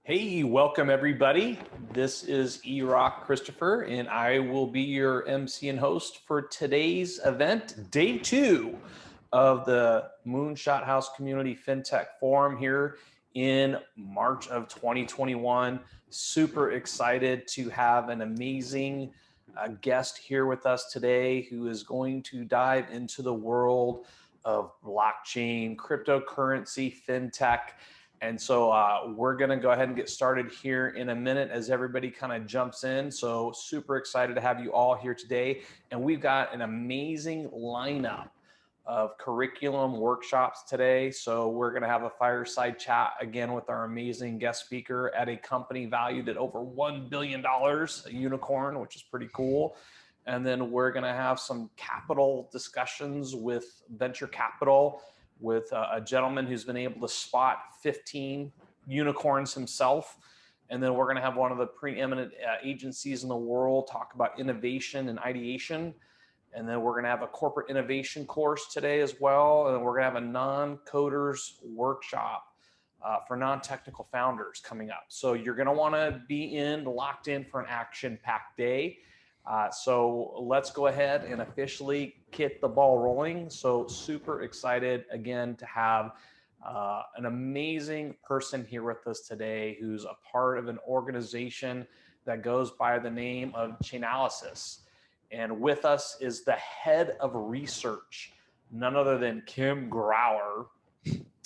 Hey, welcome everybody. This is ERock Christopher, and I will be your MC and host for today's event, day 2 of the Moonshot House Community Fintech Forum here in March of 2021. Super excited to have an amazing guest here with us today who is going to dive into the world of blockchain, cryptocurrency, fintech. And so we're going to go ahead and get started here in a minute as everybody kind of jumps in. So super excited to have you all here today. And we've got an amazing lineup of curriculum workshops today. So we're going to have a fireside chat again with our amazing guest speaker at a company valued at over $1 billion, a unicorn, which is pretty cool. And then we're going to have some capital discussions with venture capital with a gentleman who's been able to spot 15 unicorns himself. And then we're going to have one of the preeminent agencies in the world talk about innovation and ideation. And then we're going to have a corporate innovation course today as well. And then we're going to have a non-coders workshop for non-technical founders coming up. So you're going to want to be locked in for an action-packed day. So let's go ahead and officially get the ball rolling. So super excited again to have an amazing person here with us today who's a part of an organization that goes by the name of Chainalysis. And with us is the head of research, none other than Kim Grauer.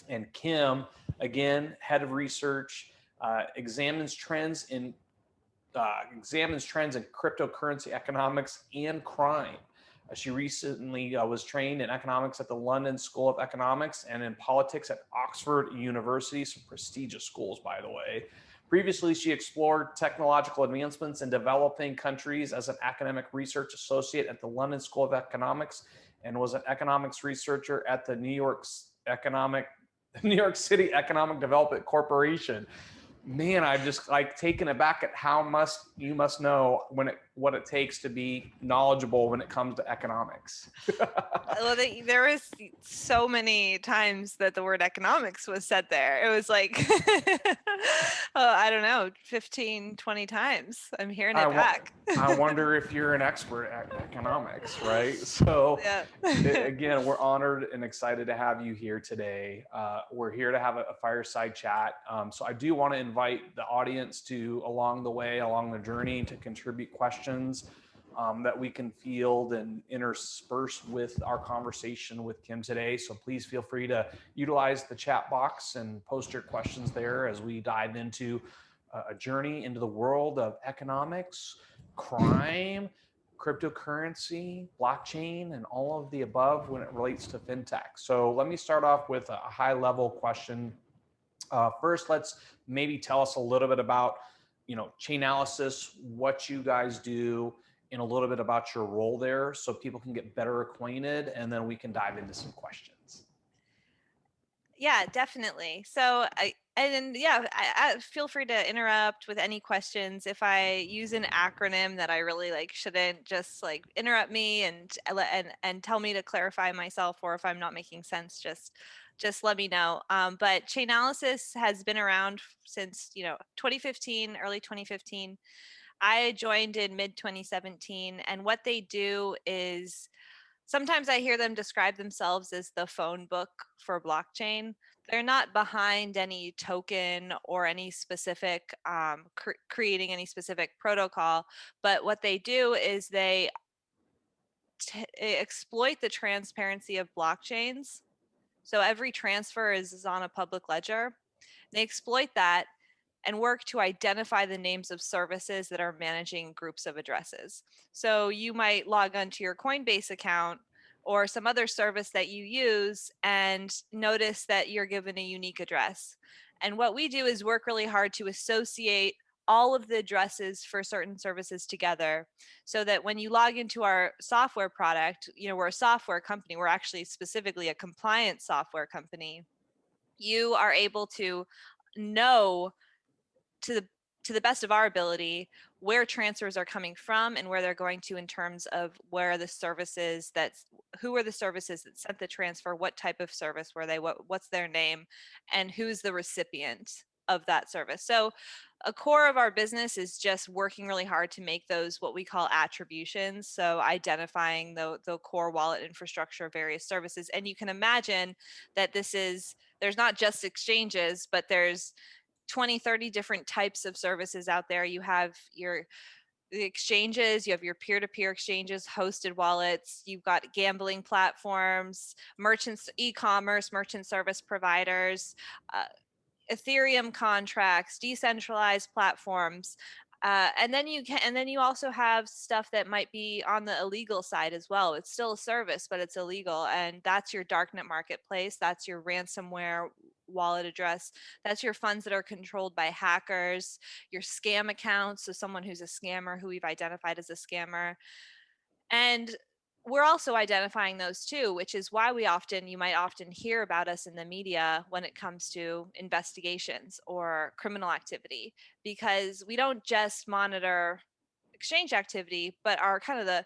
And Kim, again, head of research, examines trends in cryptocurrency economics and crime. She recently was trained in economics at the London School of Economics and in politics at Oxford University, some prestigious schools, by the way. Previously, she explored technological advancements in developing countries as an academic research associate at the London School of Economics and was an economics researcher at the New York City Economic Development Corporation. Man, I'm just like taken aback at how you must know what it takes to be knowledgeable when it comes to economics. Well, there was so many times that the word economics was said there. It was like, I don't know, 15, 20 times. I'm hearing it back. I wonder if you're an expert at economics, right? So Yeah. again, we're honored and excited to have you here today. We're here to have a fireside chat. So I do want to invite the audience along the journey, to contribute questions that we can field and intersperse with our conversation with Kim today. So please feel free to utilize the chat box and post your questions there as we dive into a journey into the world of economics, crime, cryptocurrency, blockchain, and all of the above when it relates to fintech. So let me start off with a high level question. First, let's maybe tell us a little bit about, Chainalysis, what you guys do, and a little bit about your role there so people can get better acquainted, and then we can dive into some questions. Yeah, definitely. So I feel free to interrupt with any questions. If I use an acronym that I really shouldn't, just interrupt me and tell me to clarify myself, or if I'm not making sense, just let me know. But Chainalysis has been around since 2015, early 2015. I joined in mid 2017, and what they do is, sometimes I hear them describe themselves as the phone book for blockchain. They're not behind any token or any specific creating any specific protocol, but what they do is they exploit the transparency of blockchains. So every transfer is on a public ledger. They exploit that and work to identify the names of services that are managing groups of addresses. So you might log onto your Coinbase account or some other service that you use and notice that you're given a unique address. And what we do is work really hard to associate all of the addresses for certain services together, so that when you log into our software product, we're a software company, we're actually specifically a compliance software company. You are able to know, to the best of our ability, where transfers are coming from and where they're going to, in terms of who are the services that sent the transfer, what type of service were they, what's their name, and who's the recipient of that service. So a core of our business is just working really hard to make those what we call attributions. So identifying the core wallet infrastructure of various services. And you can imagine that there's not just exchanges, but there's 20, 30 different types of services out there. You have the exchanges, you have your peer-to-peer exchanges, hosted wallets, you've got gambling platforms, merchants, e-commerce, merchant service providers, uh, Ethereum contracts, decentralized platforms. And then you also have stuff that might be on the illegal side as well. It's still a service, but it's illegal. And that's your darknet marketplace. That's your ransomware wallet address. That's your funds that are controlled by hackers, your scam accounts. So someone who's a scammer who we've identified as a scammer. And we're also identifying those too, which is why you might often hear about us in the media when it comes to investigations or criminal activity, because we don't just monitor exchange activity, but our kind of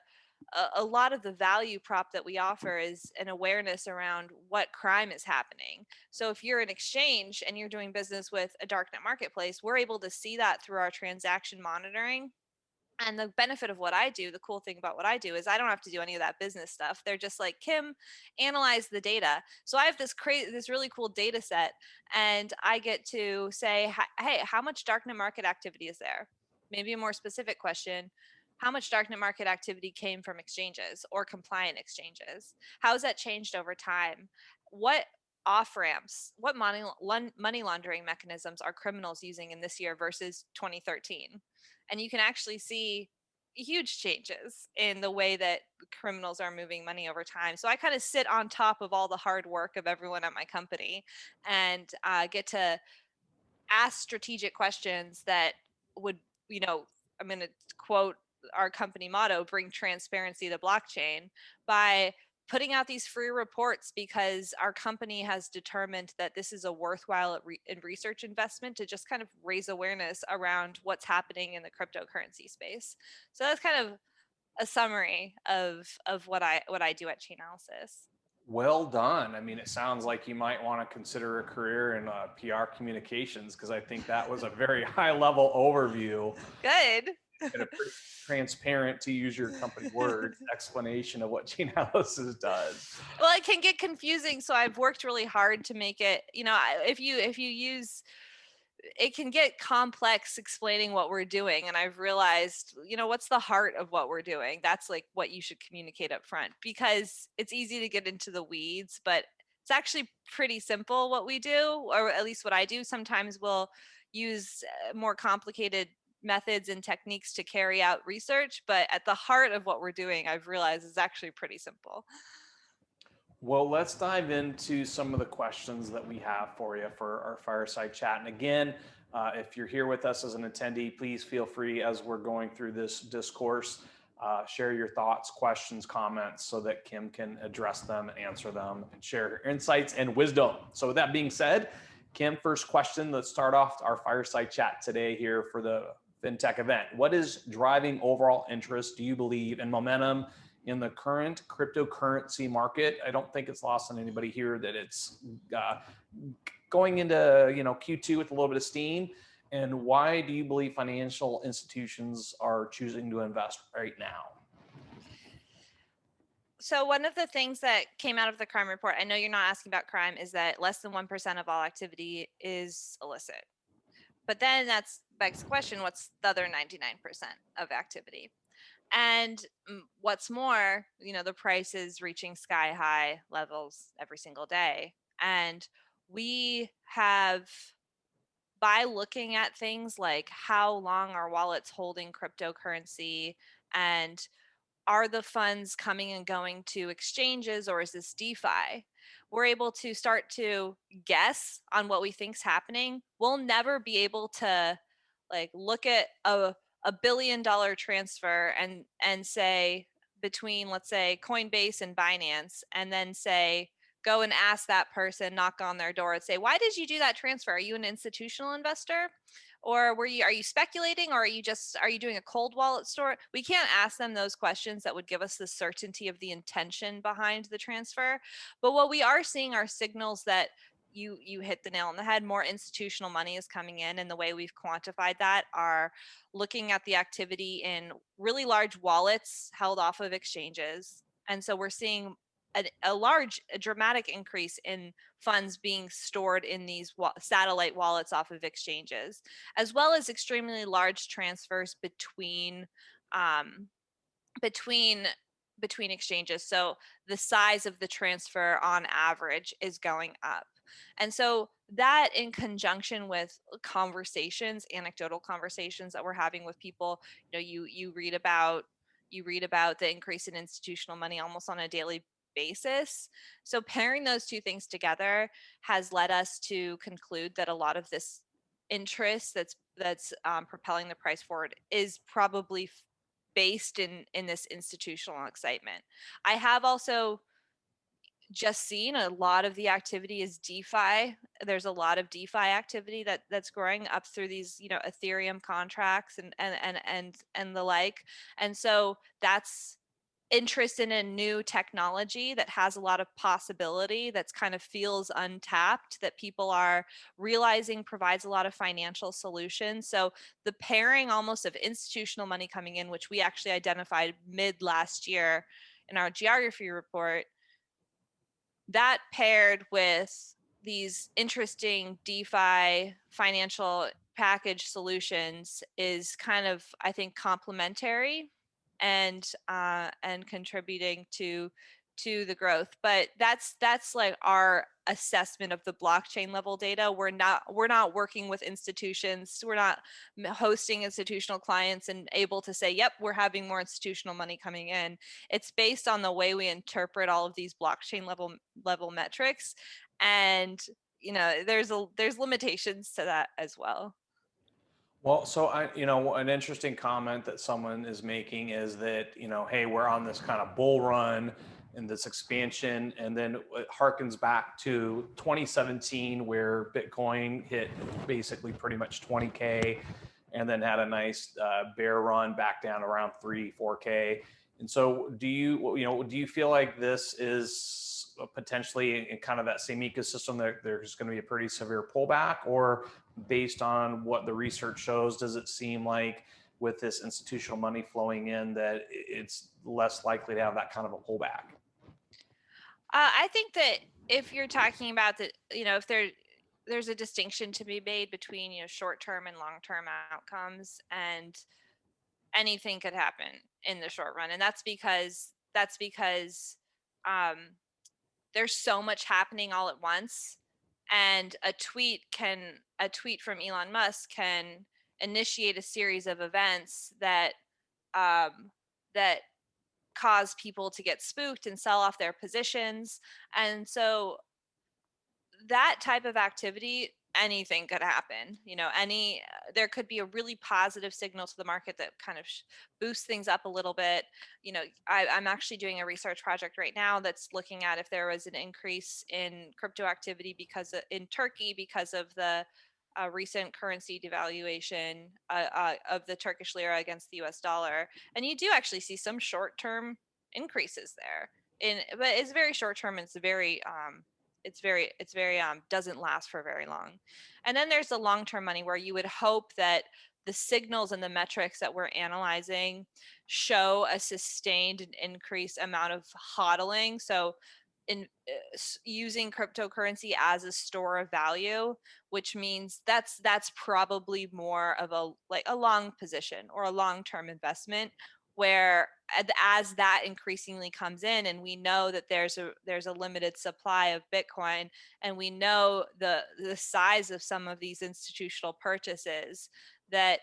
a lot of the value prop that we offer is an awareness around what crime is happening. So if you're an exchange and you're doing business with a darknet marketplace, we're able to see that through our transaction monitoring. And the benefit of what I do, the cool thing about what I do is I don't have to do any of that business stuff. They're just like, Kim, analyze the data. So I have this really cool data set, and I get to say, hey, how much darknet market activity is there? Maybe a more specific question: how much darknet market activity came from exchanges or compliant exchanges? How has that changed over time? What off ramps, what money laundering mechanisms are criminals using in this year versus 2013? And you can actually see huge changes in the way that criminals are moving money over time. So I kind of sit on top of all the hard work of everyone at my company, and get to ask strategic questions that would, I'm going to quote our company motto, bring transparency to blockchain, by putting out these free reports, because our company has determined that this is a worthwhile research investment to just kind of raise awareness around what's happening in the cryptocurrency space. So that's kind of a summary of what I do at Chainalysis. Well done. I mean, it sounds like you might want to consider a career in PR communications, because I think that was a very high level overview Good. and a pretty transparent, to use your company words, explanation of what Chainalysis does. Well, it can get confusing, so I've worked really hard to make it, if you use, it can get complex explaining what we're doing, and I've realized, what's the heart of what we're doing? That's like what you should communicate up front, because it's easy to get into the weeds, but it's actually pretty simple what we do, or at least what I do. Sometimes we'll use more complicated methods and techniques to carry out research, but at the heart of what we're doing, I've realized, is actually pretty simple. Well, let's dive into some of the questions that we have for you for our fireside chat. And again, if you're here with us as an attendee, please feel free, as we're going through this discourse, share your thoughts, questions, comments, so that Kim can address them, answer them, and share her insights and wisdom. So with that being said, Kim, first question, let's start off our fireside chat today here for the Fintech event. What is driving overall interest, do you believe, and momentum in the current cryptocurrency market? I don't think it's lost on anybody here that it's going into Q2 with a little bit of steam. And why do you believe financial institutions are choosing to invest right now? So one of the things that came out of the crime report, I know you're not asking about crime, is that less than 1% of all activity is illicit. But then that's begs the question, what's the other 99% of activity? And what's more, the price is reaching sky high levels every single day. And we have, by looking at things like how long are wallets holding cryptocurrency, and are the funds coming and going to exchanges, or is this DeFi? We're able to start to guess on what we think's happening. We'll never be able to look at a $1 billion transfer and say, between, let's say, Coinbase and Binance, and then say, go and ask that person, knock on their door and say, why did you do that transfer? Are you an institutional investor? Or are you speculating, or are you doing a cold wallet store? We can't ask them those questions that would give us the certainty of the intention behind the transfer. But what we are seeing are signals that you hit the nail on the head. More institutional money is coming in, and the way we've quantified that are looking at the activity in really large wallets held off of exchanges. And so we're seeing a dramatic increase in funds being stored in these satellite wallets off of exchanges, as well as extremely large transfers um, between between exchanges. So the size of the transfer on average is going up. And so that, in conjunction with anecdotal conversations that we're having with people, you read about the increase in institutional money almost on a daily basis. So pairing those two things together has led us to conclude that a lot of this interest that's propelling the price forward is probably based in this institutional excitement. I have also just seen a lot of the activity is DeFi. There's a lot of DeFi activity that's growing up through these, Ethereum contracts and the like. And so that's interest in a new technology that has a lot of possibility, that's kind of feels untapped, that people are realizing provides a lot of financial solutions. So the pairing almost of institutional money coming in, which we actually identified mid last year in our geography report, that paired with these interesting DeFi financial package solutions is kind of, I think, complementary and contributing to the growth. But that's like our assessment of the blockchain level data. We're not working with institutions. We're not hosting institutional clients and able to say, yep, we're having more institutional money coming in. It's based on the way we interpret all of these blockchain level metrics, and there's limitations to that as well. Well, so an interesting comment that someone is making is that, hey, we're on this kind of bull run and this expansion, and then it harkens back to 2017 where Bitcoin hit basically pretty much 20K and then had a nice bear run back down around 4K. And so do you feel like this is potentially in kind of that same ecosystem that there's going to be a pretty severe pullback, or based on what the research shows, does it seem like with this institutional money flowing in that it's less likely to have that kind of a pullback? I think that if you're talking about if there's a distinction to be made between short-term and long-term outcomes, and anything could happen in the short run, and that's because um, there's so much happening all at once, and a tweet from Elon Musk can initiate a series of events um, that cause people to get spooked and sell off their positions. And so that type of activity, anything could happen. There could be a really positive signal to the market that kind of boosts things up a little bit. I'm actually doing a research project right now that's looking at if there was an increase in crypto activity in Turkey because of the recent currency devaluation of the Turkish lira against the US dollar. And you do actually see some short-term increases there. But it's very short-term, and it's very doesn't last for very long. And then there's the long-term money, where you would hope that the signals and the metrics that we're analyzing show a sustained and increased amount of hodling. So in using cryptocurrency as a store of value, which means that's probably more of a long position or a long-term investment, where as that increasingly comes in, and we know that there's a limited supply of Bitcoin, and we know the size of some of these institutional purchases, that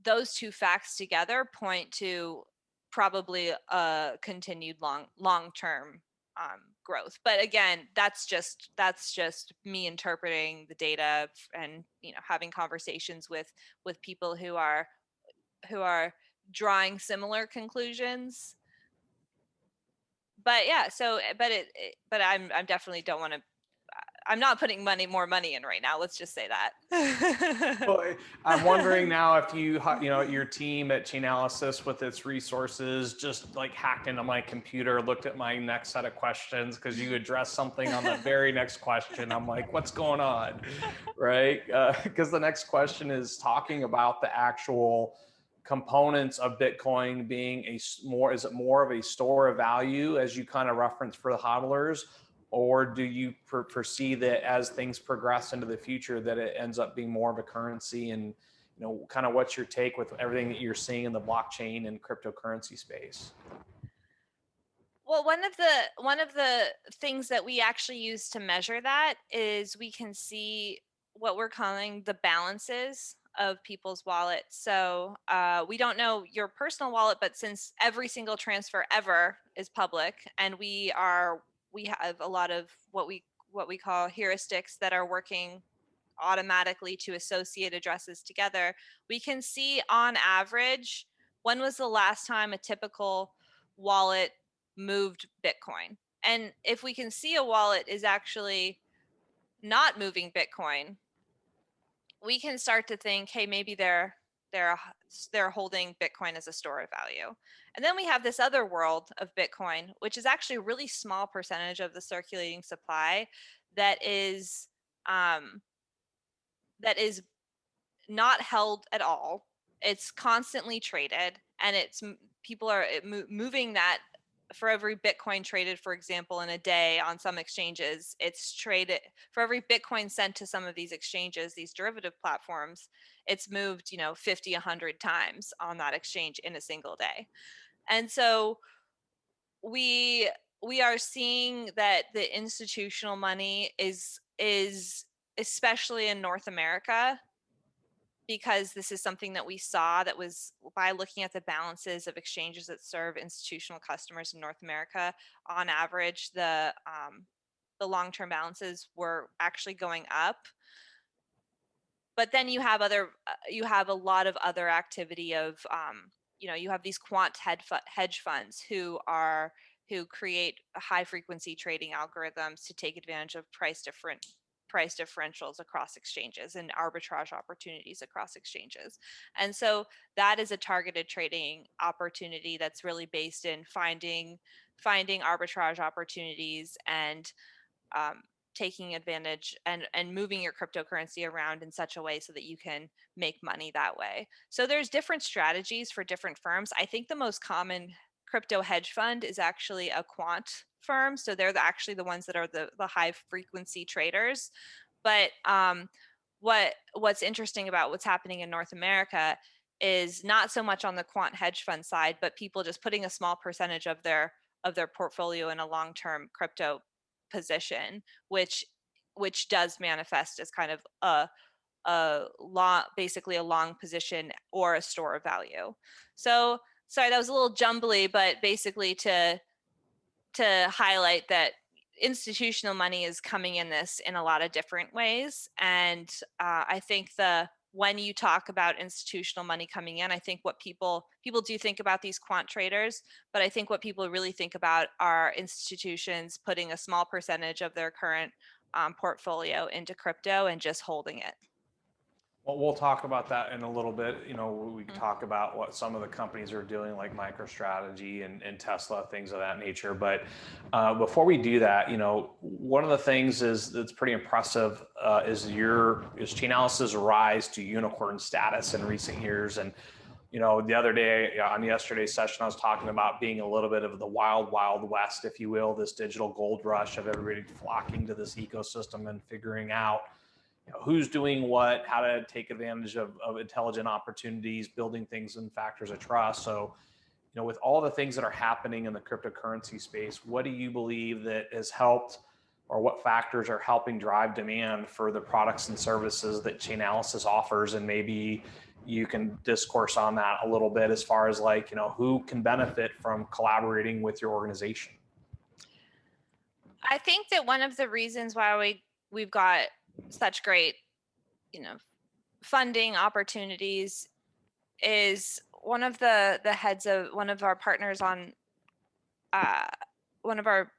those two facts together point to probably a continued long-term growth. But again, that's just me interpreting the data and having conversations with people who are drawing similar conclusions. But yeah, so but I'm definitely don't want to I'm not putting more money in right now. Let's just say that. Well, I'm wondering now if your team at Chainalysis with its resources just like hacked into my computer, looked at my next set of questions because you addressed something on the very next question. I'm like, what's going on, right? Because the next question is talking about the actual components of Bitcoin being is it more of a store of value as you kind of reference for the hodlers? Or do you foresee that as things progress into the future that it ends up being more of a currency? And kind of what's your take with everything that you're seeing in the blockchain and cryptocurrency space? Well, one of the things that we actually use to measure that is we can see what we're calling the balances of people's wallets. So we don't know your personal wallet, but since every single transfer ever is public, and we have a lot of what we call heuristics that are working automatically to associate addresses together, we can see on average when was the last time a typical wallet moved Bitcoin. And if we can see a wallet is actually not moving Bitcoin, we can start to think, hey, maybe they're holding Bitcoin as a store of value. And then we have this other world of Bitcoin, which is actually a really small percentage of the circulating supply that is that is not held at all. It's constantly traded, and people are moving that. For every Bitcoin traded, for example, in a day on some exchanges, it's traded for every Bitcoin sent to some of these exchanges, these derivative platforms, it's moved, 50, 100 times on that exchange in a single day. And so we are seeing that the institutional money is especially in North America, because this is something that we saw that was by looking at the balances of exchanges that serve institutional customers in North America. On average, the long-term balances were actually going up. But then you have a lot of other activity of you have these quant hedge funds who create high frequency trading algorithms to take advantage of price differentials across exchanges and arbitrage opportunities across exchanges. And so that is a targeted trading opportunity that's really based in finding arbitrage opportunities and taking advantage and moving your cryptocurrency around in such a way so that you can make money that way. So there's different strategies for different firms. I think the most common crypto hedge fund is actually a quant firm. So they're actually the ones that are the high frequency traders. But what's interesting about what's happening in North America is not so much on the quant hedge fund side, but people just putting a small percentage of their portfolio in a long-term crypto position, which does manifest as kind of basically a long position or a store of value. So sorry, that was a little jumbly, but basically to highlight that institutional money is coming in this in a lot of different ways. And I think when you talk about institutional money coming in, I think what people do think about these quant traders, but I think what people really think about are institutions putting a small percentage of their current portfolio into crypto and just holding it. Well, we'll talk about that in a little bit. We can talk about what some of the companies are doing, like MicroStrategy and Tesla, things of that nature. But before we do that, one of the things that's pretty impressive is Chainalysis' rise to unicorn status in recent years. And the other day on yesterday's session, I was talking about being a little bit of the wild, wild west, if you will, this digital gold rush of everybody flocking to this ecosystem and figuring out who's doing what, how to take advantage of intelligent opportunities, building things in factors of trust. So, with all the things that are happening in the cryptocurrency space, what do you believe that has helped, or what factors are helping drive demand for the products and services that Chainalysis offers? And maybe you can discourse on that a little bit as far as who can benefit from collaborating with your organization. I think that one of the reasons why we've got such great, funding opportunities is one of the heads of one of our partners on one of our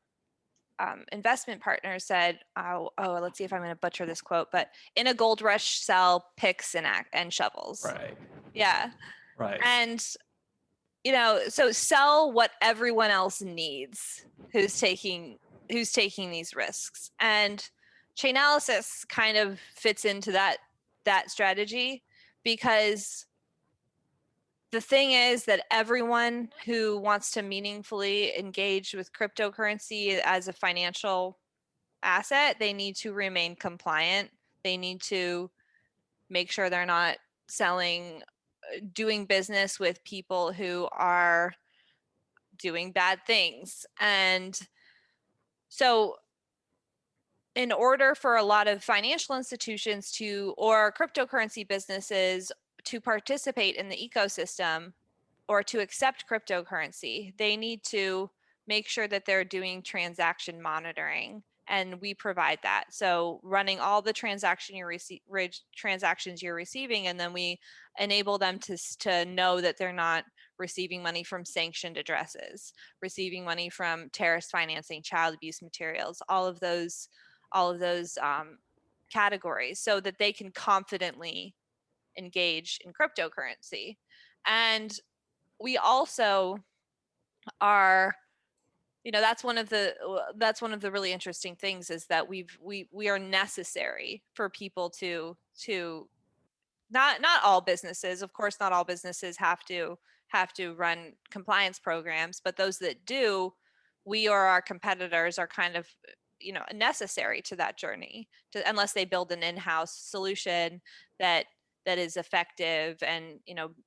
investment partner said, let's see if I'm going to butcher this quote, but in a gold rush, sell picks and shovels. Right. Yeah. Right. And, so sell what everyone else needs who's taking these risks. And Chainalysis kind of fits into that strategy, because the thing is that everyone who wants to meaningfully engage with cryptocurrency as a financial asset, they need to remain compliant. They need to make sure they're not doing business with people who are doing bad things. And so in order for a lot of financial institutions or cryptocurrency businesses to participate in the ecosystem or to accept cryptocurrency, they need to make sure that they're doing transaction monitoring, and we provide that. So running all the transactions you're receiving, and then we enable them to know that they're not receiving money from sanctioned addresses, receiving money from terrorist financing, child abuse materials, all of those categories, so that they can confidently engage in cryptocurrency. And we also are, that's one of the really interesting things, is that we are necessary for people to not all businesses, of course, not all businesses have to run compliance programs, but those that do, we or our competitors are kind of necessary to that journey, unless they build an in-house solution that is effective and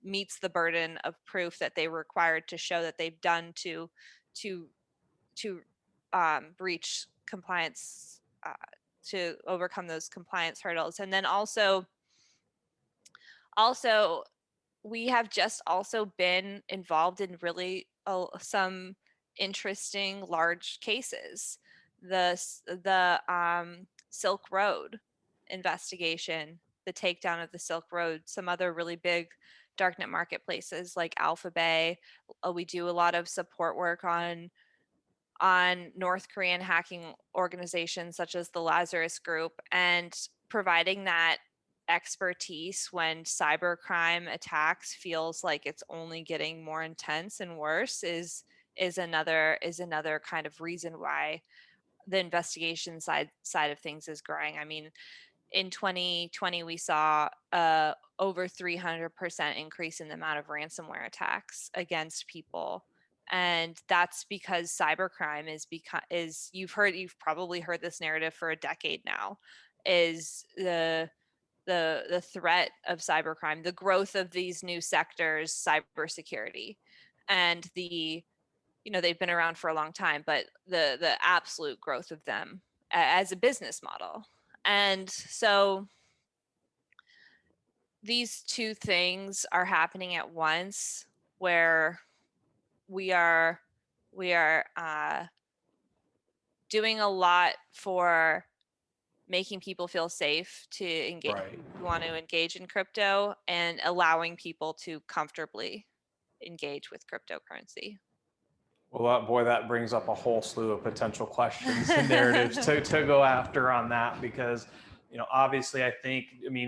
meets the burden of proof that they required to show that they've done to breach compliance, to overcome those compliance hurdles. And then also we have just also been involved in really some interesting large cases. The Silk Road investigation, the takedown of the Silk Road, some other really big darknet marketplaces like Alphabay. We do a lot of support work on North Korean hacking organizations such as the Lazarus Group, and providing that expertise when cybercrime attacks feels like it's only getting more intense and worse is another kind of reason why the investigation side of things is growing. I mean, in 2020 we saw over 300% increase in the amount of ransomware attacks against people, and that's because cybercrime is you've probably heard this narrative for a decade now, is the threat of cybercrime, the growth of these new sectors, cybersecurity, and they've been around for a long time, but the absolute growth of them as a business model. And so these two things are happening at once, where we are doing a lot for making people feel safe to engage, Right. want to engage in crypto, and allowing people to comfortably engage with cryptocurrency. Well, that brings up a whole slew of potential questions and narratives to go after on that, because, obviously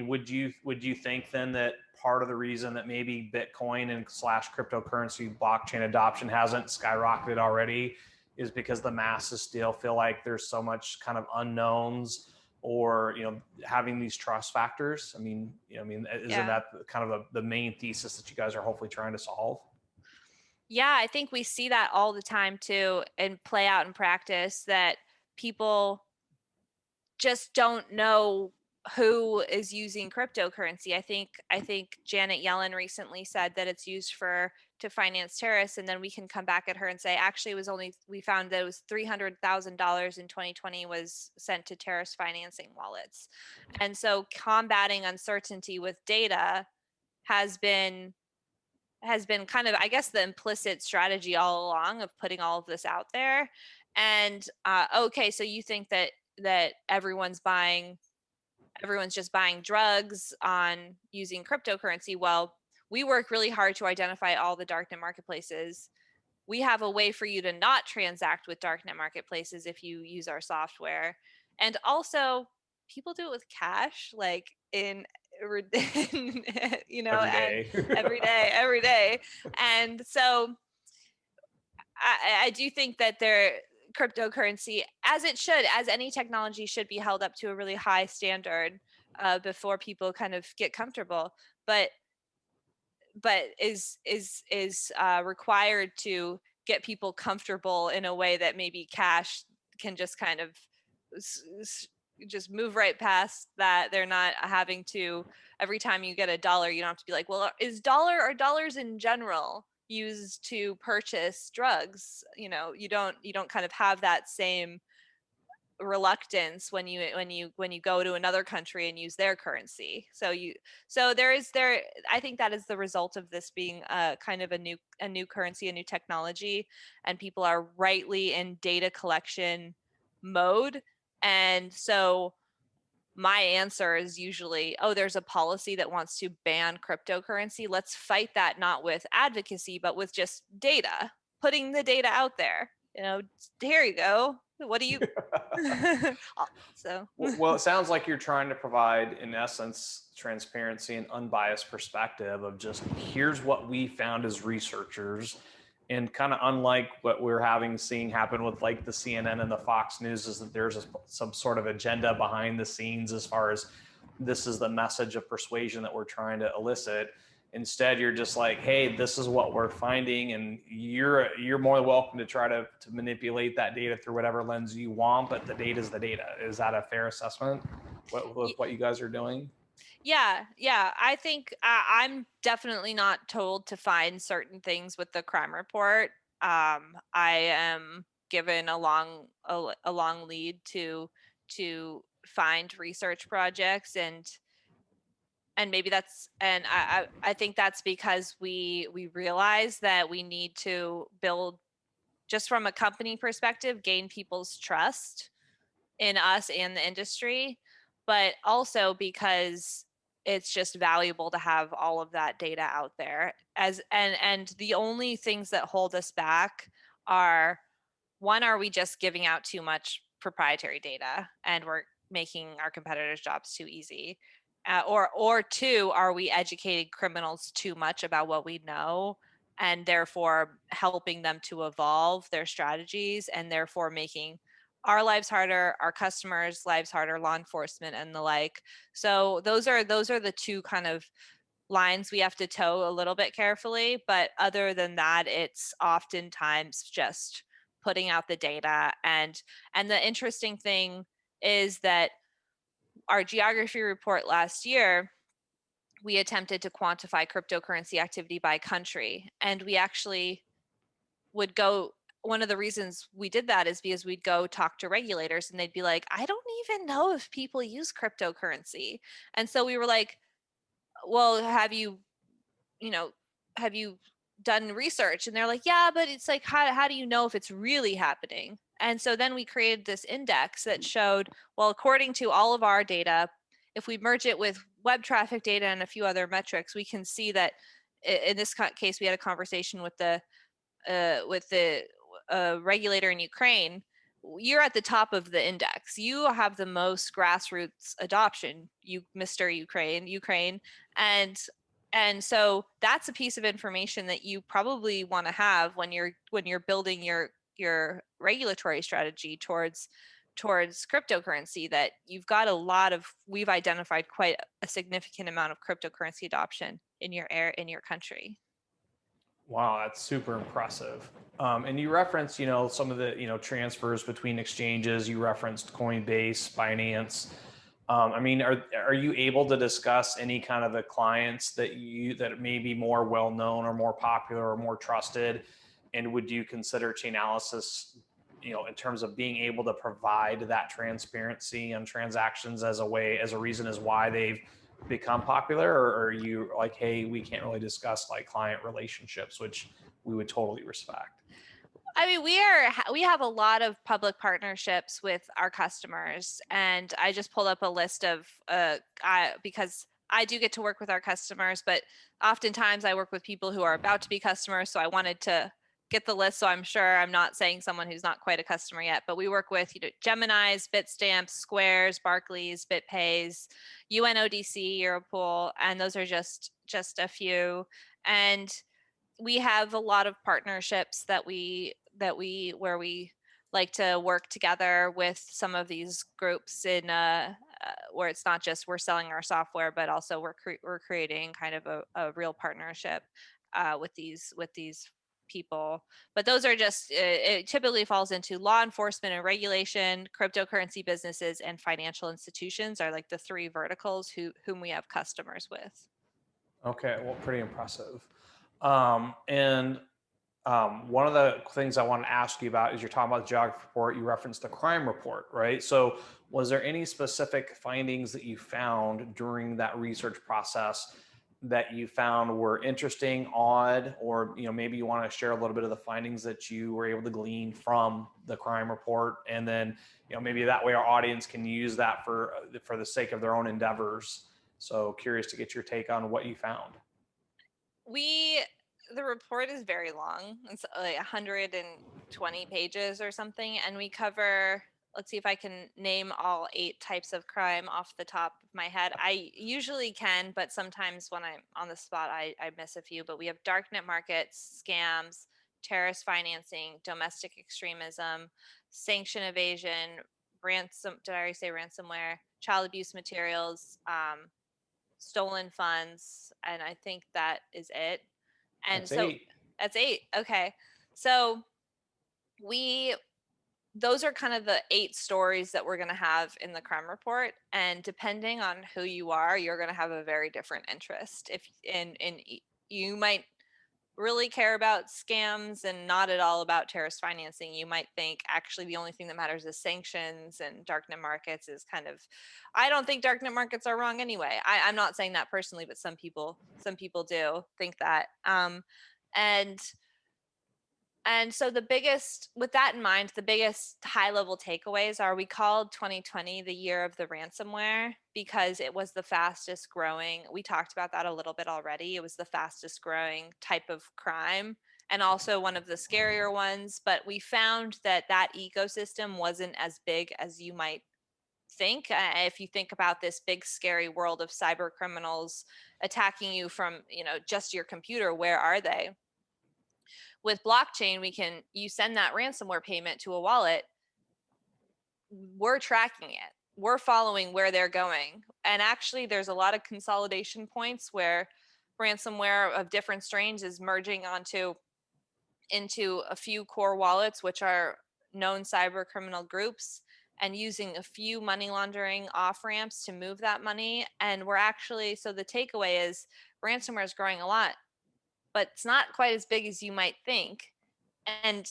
would you think then that part of the reason that maybe Bitcoin and / cryptocurrency blockchain adoption hasn't skyrocketed already is because the masses still feel like there's so much kind of unknowns, or, having these trust factors? Isn't that kind of the main thesis that you guys are hopefully trying to solve? Yeah, I think we see that all the time too, and play out in practice, that people just don't know who is using cryptocurrency. I think Janet Yellen recently said that it's used to finance terrorists, and then we can come back at her and say, actually, we found that it was $300,000 in 2020 was sent to terrorist financing wallets. And so combating uncertainty with data has been kind of, I guess, the implicit strategy all along of putting all of this out there. And okay, so you think that everyone's just buying drugs on using cryptocurrency. Well, we work really hard to identify all the darknet marketplaces we have a way for you to not transact with darknet marketplaces if you use our software. And also, people do it with cash, like in Every and day. every day. And so I do think that cryptocurrency, as it should, as any technology, should be held up to a really high standard before people kind of get comfortable. But is required to get people comfortable in a way that maybe cash can just kind of just move right past that. They're not having to, every time you get a dollar, you don't have to be like, well, are dollars in general used to purchase drugs? You don't kind of have that same reluctance when you go to another country and use their currency. So I think that is the result of this being kind of a new currency, a new technology, and people are rightly in data collection mode. And so my answer is usually, oh, there's a policy that wants to ban cryptocurrency. Let's fight that, not with advocacy, but with just data, putting the data out there. Here you go. What do you so Well, it sounds like you're trying to provide, in essence, transparency and unbiased perspective of just here's what we found as researchers. And kind of unlike what we're seeing happen with like the CNN and the Fox News, is that there's some sort of agenda behind the scenes as far as this is the message of persuasion that we're trying to elicit. Instead, you're just like, hey, this is what we're finding, and you're more than welcome to try to manipulate that data through whatever lens you want, but the data is the data. Is that a fair assessment with what you guys are doing? Yeah, I think I'm definitely not told to find certain things with the crime report. I am given a long lead to find research projects, and maybe I think that's because we realize that we need to build, just from a company perspective, gain people's trust in us and the industry, but also because it's just valuable to have all of that data out there. And the only things that hold us back are, one, are we just giving out too much proprietary data and we're making our competitors' jobs too easy? Or two, are we educating criminals too much about what we know, and therefore helping them to evolve their strategies, and therefore making our lives harder, our customers' lives harder, law enforcement and the like. So those are the two kind of lines we have to toe a little bit carefully. But other than that, it's oftentimes just putting out the data. And the interesting thing is that our geography report last year, we attempted to quantify cryptocurrency activity by country, and we actually would go, one of the reasons we did that is because we'd go talk to regulators and they'd be like, I don't even know if people use cryptocurrency. And so we were like, well, you know, have you done research? And they're like, yeah, but it's like, how do you know if it's really happening? And so then we created this index that showed, well, according to all of our data, if we merge it with web traffic data and a few other metrics, we can see that in this case, we had a conversation with the regulator in Ukraine. You're at the top of the index. You have the most grassroots adoption, you Mr. Ukraine, and so that's a piece of information that you probably want to have when you're building your regulatory strategy towards cryptocurrency, that we've identified quite a significant amount of cryptocurrency adoption in your country. Wow, that's super impressive. And you referenced, some of the, transfers between exchanges. You referenced Coinbase, Binance. I mean, are you able to discuss any kind of the clients that may be more well known or more popular or more trusted? And would you consider Chainalysis, in terms of being able to provide that transparency on transactions as a reason as why they've become popular? Or are you like, hey, we can't really discuss like client relationships, which we would totally respect? I mean, we have a lot of public partnerships with our customers, and I just pulled up a list of because I do get to work with our customers, but oftentimes I work with people who are about to be customers, so I wanted to get the list, so I'm sure I'm not saying someone who's not quite a customer yet, but we work with Gemini's, Bitstamps, Squares, Barclays, BitPays, UNODC, Europool, and those are just a few. And we have a lot of partnerships that we where we like to work together with some of these groups in where it's not just we're selling our software, but also we're creating kind of a real partnership with these people. But those are just it typically falls into law enforcement and regulation, cryptocurrency businesses, and financial institutions are like the three verticals whom we have customers with. Okay, well, pretty impressive. And one of the things I want to ask you about is you're talking about the geography report, you referenced the crime report, right? So was there any specific findings that you found during that research process that you found were interesting, odd, or maybe you want to share a little bit of the findings that you were able to glean from the crime report, and then maybe that way our audience can use that for the sake of their own endeavors. So curious to get your take on what you found. The report is very long. It's like 120 pages or something, and we cover, let's see if I can name all 8 types of crime off the top of my head. I usually can, but sometimes when I'm on the spot, I miss a few. But we have darknet markets, scams, terrorist financing, domestic extremism, sanction evasion, did I already say ransomware, child abuse materials, stolen funds, and I think that is it. And That's so 8. that's 8. Okay. So we those are kind of the 8 stories that we're going to have in the crime report, and depending on who you are, you're going to have a very different interest. If in you might really care about scams and not at all about terrorist financing. You might think actually the only thing that matters is sanctions, and darknet markets is kind of, I don't think darknet markets are wrong anyway. I'm not saying that personally, but some people do think that. And so with that in mind, the biggest high level takeaways are we called 2020 the year of the ransomware because it was the fastest growing. We talked about that a little bit already. It was the fastest growing type of crime and also one of the scarier ones. But we found that ecosystem wasn't as big as you might think. If you think about this big scary world of cyber criminals attacking you from just your computer, where are they? With blockchain, you send that ransomware payment to a wallet, we're tracking it, we're following where they're going. And actually there's a lot of consolidation points where ransomware of different strains is merging into a few core wallets, which are known cyber criminal groups, and using a few money laundering off ramps to move that money. And so the takeaway is ransomware is growing a lot, but it's not quite as big as you might think. And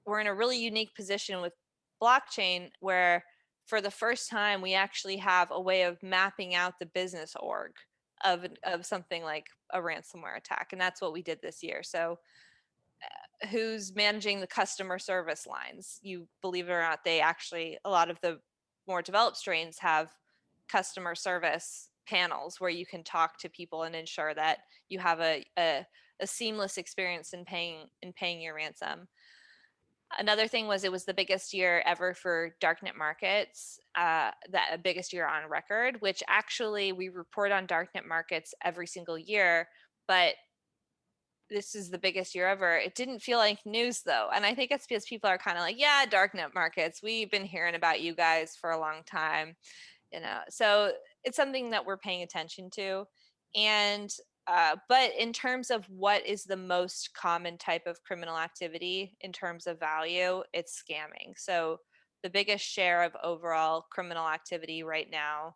we're in a really unique position with blockchain where for the first time we actually have a way of mapping out the business org of something like a ransomware attack. And that's what we did this year. So who's managing the customer service lines? You believe it or not, a lot of the more developed strains have customer service panels where you can talk to people and ensure that you have a seamless experience in paying your ransom. Another thing was it was the biggest year ever for darknet markets, that biggest year on record, which actually we report on darknet markets every single year, but this is the biggest year ever. It didn't feel like news though. And I think it's because people are kind of like, yeah, darknet markets, we've been hearing about you guys for a long time, so it's something that we're paying attention to. And but in terms of what is the most common type of criminal activity in terms of value, it's scamming. So the biggest share of overall criminal activity right now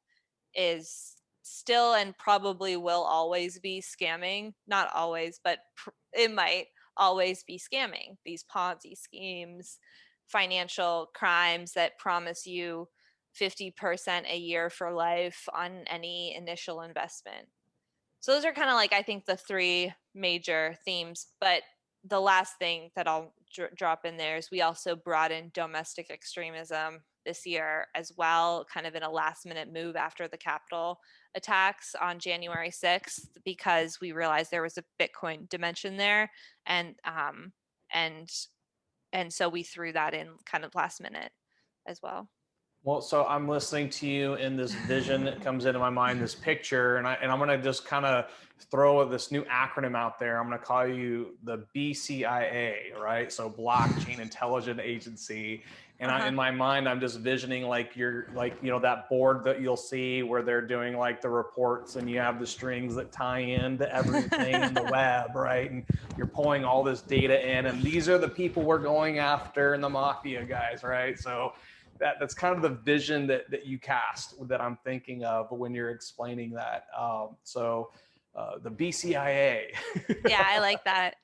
is still and probably will always be scamming. Not always, but it might always be scamming. These Ponzi schemes, financial crimes that promise you 50% a year for life on any initial investment. So those are kind of like, I think, the 3 major themes. But the last thing that I'll drop in there is we also brought in domestic extremism this year as well, kind of in a last minute move after the Capitol attacks on January 6th, because we realized there was a Bitcoin dimension there. And and so we threw that in kind of last minute as well. Well, so I'm listening to you, and this vision that comes into my mind, this picture, and I'm gonna just kind of throw this new acronym out there. I'm gonna call you the BCIA, right? So Blockchain Intelligence Agency. And in my mind, I'm just visioning like you're like, you know, that board that you'll see where they're doing like the reports, and you have the strings that tie into everything in the web, right? And you're pulling all this data in, and these are the people we're going after, and the mafia guys, right? So that's kind of the vision that you cast that I'm thinking of when you're explaining that. The BCIA. Yeah, I like that.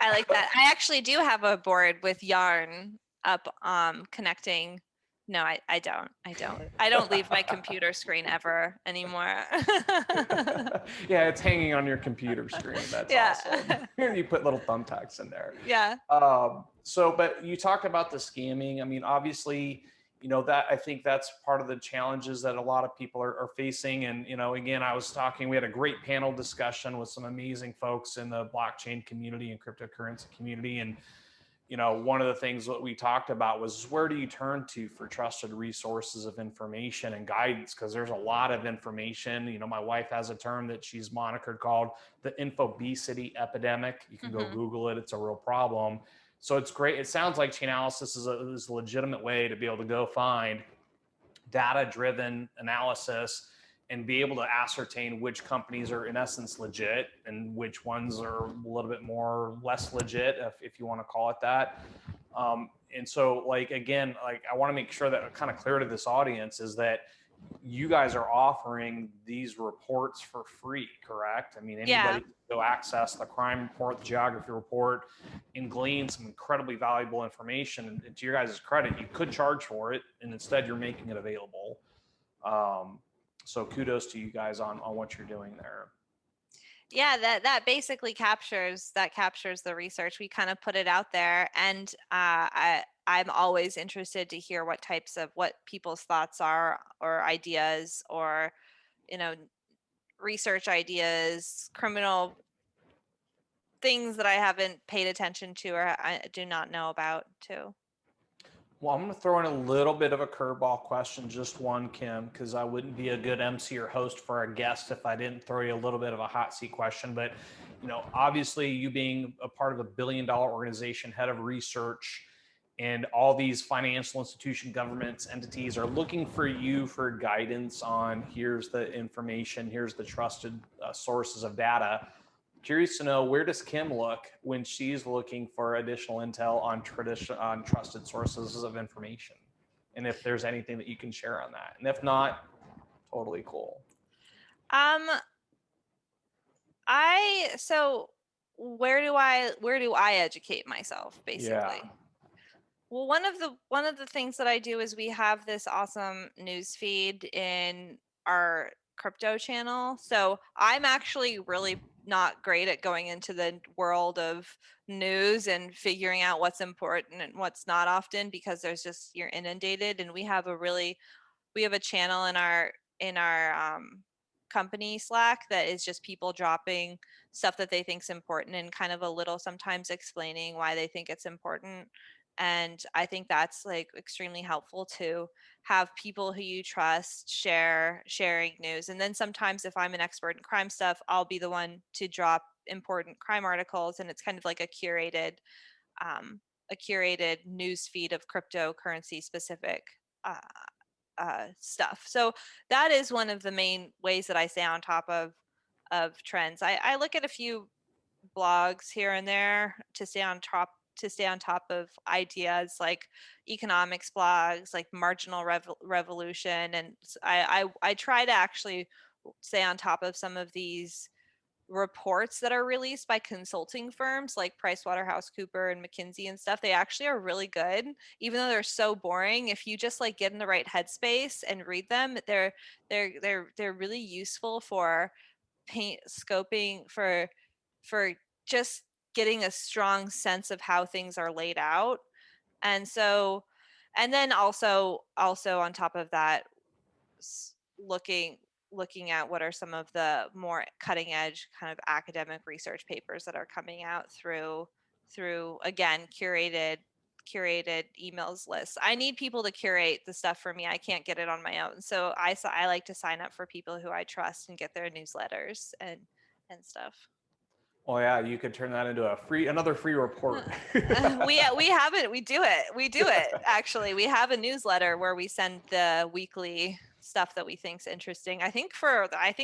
I like that. I actually do have a board with yarn up connecting. No, I don't. I don't leave my computer screen ever anymore. Yeah, it's hanging on your computer screen. That's awesome. You put little thumbtacks in there. Yeah. But you talked about the scamming. I mean, obviously, you know, that I think that's part of the challenges that a lot of people are facing. And, you know, again, we had a great panel discussion with some amazing folks in the blockchain community and cryptocurrency community. And, you know, one of the things that we talked about was where do you turn to for trusted resources of information and guidance? Because there's a lot of information. You know, my wife has a term that she's monikered called the infobesity epidemic. You can go Google it. It's a real problem. So it's great. It sounds like Chainalysis is a legitimate way to be able to go find data-driven analysis and be able to ascertain which companies are in essence legit and which ones are a little bit more less legit, if you want to call it that. And so, like, again, like I want to make sure that I'm kind of clear to this audience is that you guys are offering these reports for free, correct? I mean, anybody can go access the crime report, the geography report, and glean some incredibly valuable information. And to your guys' credit, you could charge for it, and instead you're making it available. So kudos to you guys on what you're doing there. Yeah, that basically captures the research. We kind of put it out there, and I'm always interested to hear what people's thoughts are, or ideas, or research ideas, criminal things that I haven't paid attention to or I do not know about too. Well, I'm going to throw in a little bit of a curveball question, just one, Kim, because I wouldn't be a good MC or host for a guest if I didn't throw you a little bit of a hot seat question. But, you know, obviously you being a part of a billion-dollar organization, head of research, and all these financial institution, governments, entities are looking for you for guidance on here's the information, here's the trusted sources of data. Curious to know, where does Kim look when she's looking for additional intel on trusted sources of information, and if there's anything that you can share on that, and if not, totally cool. So where do I educate myself, basically? Yeah. Well, one of the things that I do is we have this awesome news feed in our crypto channel. So I'm actually really not great at going into the world of news and figuring out what's important and what's not often, because you're inundated. And we have a channel in our company Slack that is just people dropping stuff that they think is important, and kind of a little sometimes explaining why they think it's important. And I think that's like extremely helpful to have people who you trust sharing news. And then sometimes if I'm an expert in crime stuff, I'll be the one to drop important crime articles, and it's kind of like a curated news feed of cryptocurrency specific stuff. So that is one of the main ways that I stay on top of trends. I look at a few blogs here and there to stay on top of ideas, like economics blogs, like Marginal Revolution, and I try to actually stay on top of some of these reports that are released by consulting firms like PricewaterhouseCooper and McKinsey and stuff. They actually are really good, even though they're so boring. If you just like get in the right headspace and read them, they're really useful for paint scoping, for just getting a strong sense of how things are laid out. And so, and then also on top of that, looking at what are some of the more cutting edge kind of academic research papers that are coming out through again, curated emails lists. I need people to curate the stuff for me. I can't get it on my own. So I like to sign up for people who I trust and get their newsletters and stuff. Oh yeah, you could turn that into another free report. We do it actually. We have a newsletter where we send the weekly stuff that we think's interesting. I think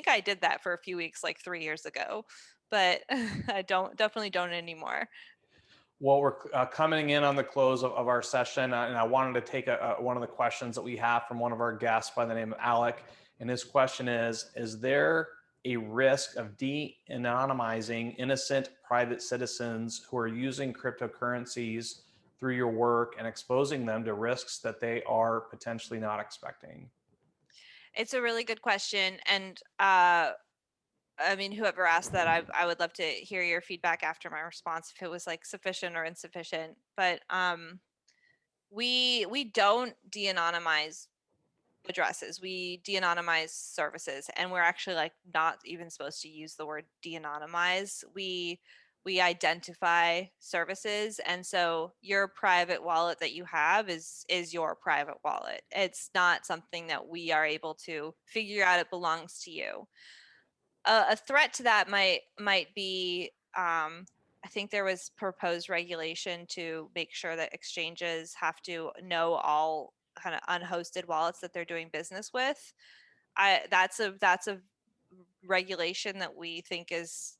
I did that for a few weeks like 3 years ago, but I definitely don't anymore. Well, we're coming in on the close of our session, and I wanted to take one of the questions that we have from one of our guests by the name of Alec. And his question is there a risk of de-anonymizing innocent private citizens who are using cryptocurrencies through your work and exposing them to risks that they are potentially not expecting? It's a really good question. And I mean, whoever asked that, I would love to hear your feedback after my response if it was like sufficient or insufficient. But we don't de-anonymize addresses. We de-anonymize services, and we're actually like not even supposed to use the word de-anonymize. We identify services, and so your private wallet that you have is your private wallet. It's not something that we are able to figure out it belongs to you. A threat to that might be I think there was proposed regulation to make sure that exchanges have to know all kind of unhosted wallets that they're doing business with. That's a regulation that we think is,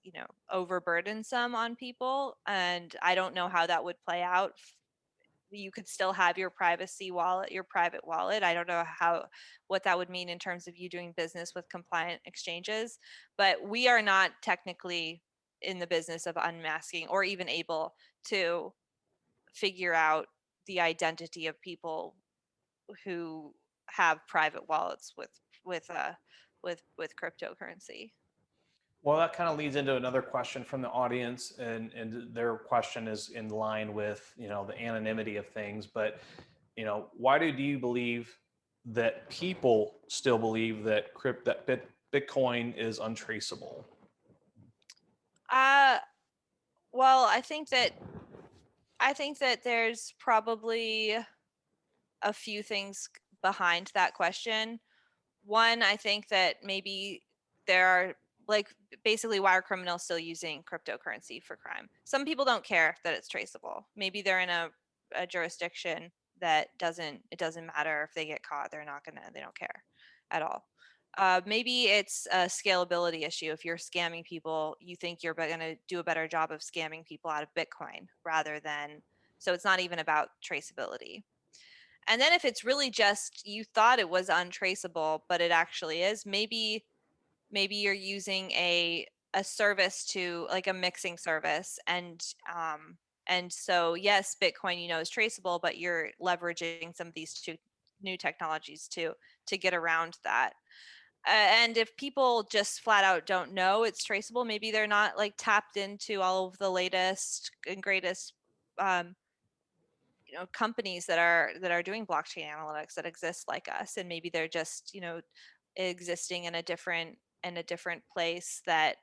overburdensome on people, and I don't know how that would play out. You could still have your privacy wallet, your private wallet. I don't know what that would mean in terms of you doing business with compliant exchanges, but we are not technically in the business of unmasking or even able to figure out the identity of people who have private wallets with cryptocurrency. Well, that kind of leads into another question from the audience, and their question is in line with, the anonymity of things. But, why do you believe that people still believe that Bitcoin is untraceable? Uh well, I think that there's probably a few things behind that question. One, I think that maybe there are like basically why are criminals still using cryptocurrency for crime? Some people don't care that it's traceable. Maybe they're in a jurisdiction that it doesn't matter if they get caught. They don't care at all. Maybe it's a scalability issue. If you're scamming people, you think you're going to do a better job of scamming people out of Bitcoin rather than, so it's not even about traceability. And then if it's really just you thought it was untraceable, but it actually is, maybe you're using a service to like a mixing service, and so yes, Bitcoin is traceable, but you're leveraging some of these two new technologies to get around that. And if people just flat out don't know it's traceable, maybe they're not like tapped into all of the latest and greatest um, companies that are doing blockchain analytics that exist like us, and maybe they're just existing in a different place that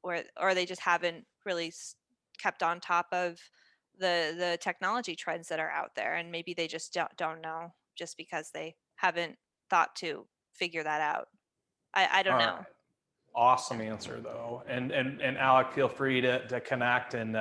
or they just haven't really kept on top of the technology trends that are out there, and maybe they just don't know just because they haven't thought to figure that out. I All don't right. know. Awesome answer though. And Alec, feel free to connect and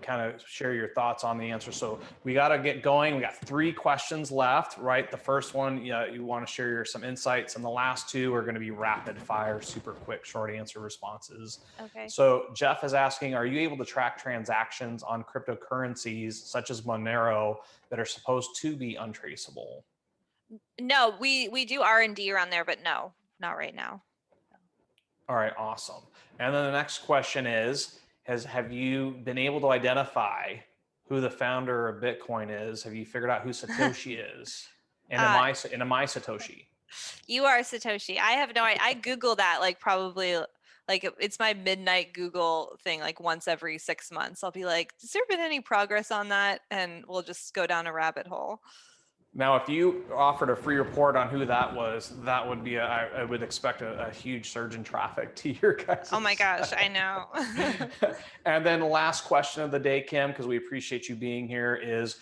kind of share your thoughts on the answer. So we got to get going. We got 3 questions left, right? The first one, you want to share some insights, and the last 2 are going to be rapid fire, super quick, short answer responses. Okay. So Jeff is asking, are you able to track transactions on cryptocurrencies such as Monero that are supposed to be untraceable? No, we do R&D around there, but no, not right now. All right, awesome. And then the next question is, have you been able to identify who the founder of Bitcoin is? Have you figured out who Satoshi is? And uh, am I Satoshi? You are Satoshi. I have no idea. I Google that like probably like it's my midnight Google thing like once every 6 months. I'll be like, has there been any progress on that? And we'll just go down a rabbit hole. Now, if you offered a free report on who that was, that would be I would expect a huge surge in traffic to your guys' Oh my gosh, site. I know. And then the last question of the day, Kim, because we appreciate you being here, is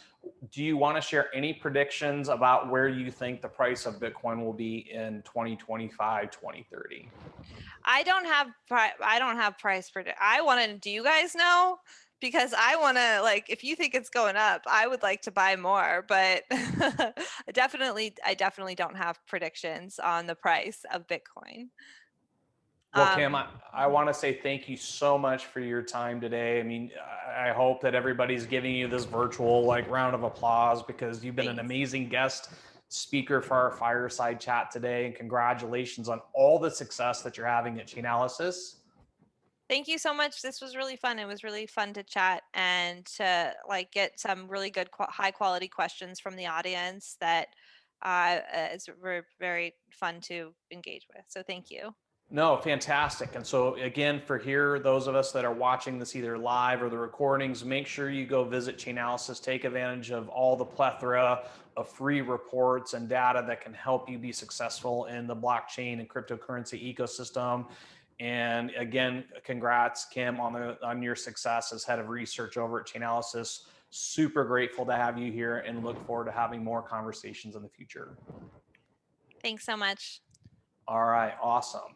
do you want to share any predictions about where you think the price of Bitcoin will be in 2025, 2030? I don't have price predict. I want to, do you guys know? Because I want to, like, if you think it's going up, I would like to buy more, but I definitely don't have predictions on the price of Bitcoin. Well, Kim, I Mhm. want to say thank you so much for your time today. I mean, I hope that everybody's giving you this virtual round of applause because you've been an Thanks. amazing guest speaker for our fireside chat today. And congratulations on all the success that you're having at Chainalysis. Thank you so much. This was really fun. It was really fun to chat and to get some really good high quality questions from the audience that were very fun to engage with. So thank you. No, fantastic. And so again, for those of us that are watching this either live or the recordings, make sure you go visit Chainalysis, take advantage of all the plethora of free reports and data that can help you be successful in the blockchain and cryptocurrency ecosystem. And again, congrats, Kim, on your success as head of research over at Chainalysis. Super grateful to have you here and look forward to having more conversations in the future. Thanks so much. All right, awesome.